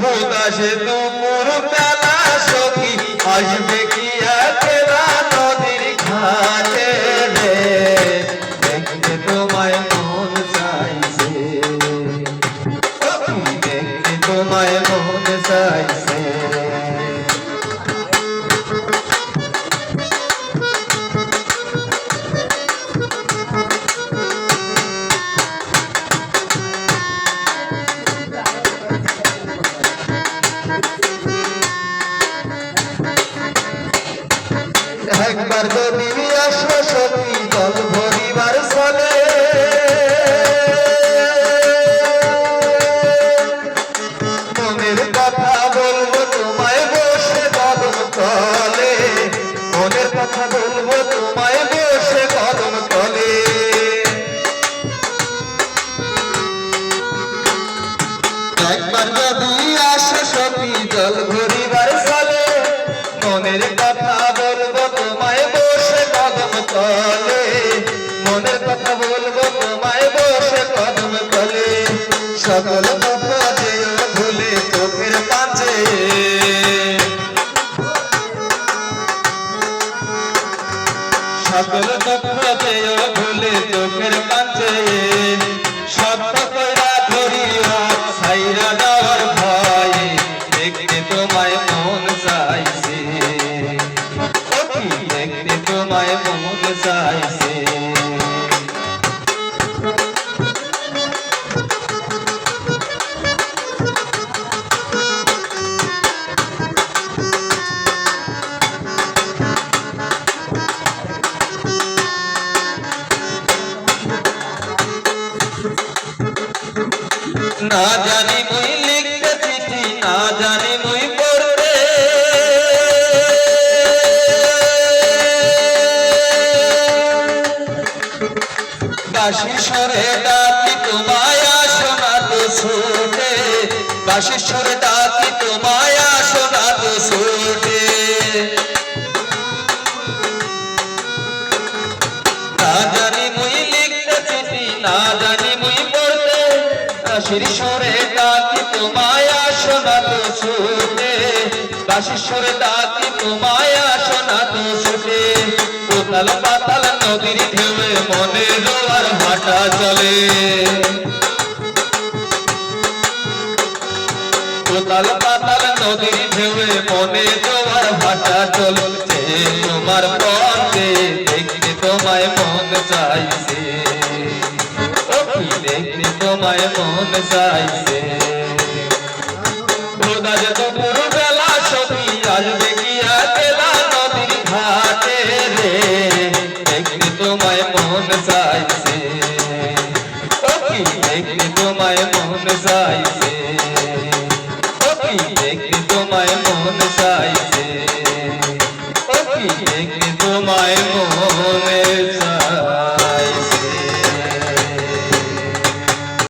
হুদাসে দুপুর বেলা সখী আসবে কি একলা নদীর ঘাটে রে, দেখতে তোমায় মন চাইছে, দেখতে তোমায় মন চাইছে। একবার যদি আসো সখী দল ভরিবার চলে, মনের কথা বলবো তোমায় বসে কদম তলে, মনের কথা বলবো তোমায় বসে কদম তলে। একবার যদি আসো সখী দল ভরিবার চলে, মনের কথা বলবো তোমায় বসে কদম তলে, মনের কথা বলবো তোমায় বসে কদম তলে। সকল কথা যেও ভুলে চোখের কাছে, সকল কথা যেও ভুলে চোখের কাছে, সত্য কইরা ধরিয়া ছাইরা যাওয়ার ভয়ে, দেখতে তোমায় মন চাইছে, দেখতে তোমায় মন চাইছে। না জানি মুই লিখতে চিঠি, না জানি মুই পড়তে, বাঁশির সুরে ডাকি তোমায় আসো না তো ছুটে, বাঁশির সুরে ডাকি তোমায় আসো না তো ছুটে। না জানি মুই লিখতে চিঠি, না জানি মুই পড়তে, বাঁশির সুরে ডাকি তোমায় আসো না তো ছুটে, বাঁশির সুরে ডাকি তোমায় আসো না তো ছুটে। উতাল পাতাল নদীর ঢেউয়ে মনে জোয়ার ভাটা চলে, উতাল পাতাল নদীর ঢেউয়ে মনে জোয়ার ভাটা চলছে। তোমার পথে দেখতে তোমায় মন চাইছে, দেখতে তোমায় মন চাইছে। হুদাসে দুপুর বেলা সখী আসবে কি একলা নদীর ঘাটে রে, দেখতে তোমায় মন চাইছে, দেখতে তোমায় মন চাইছে, দেখতে তোমায় মন চাইছে, দেখতে তোমায় মন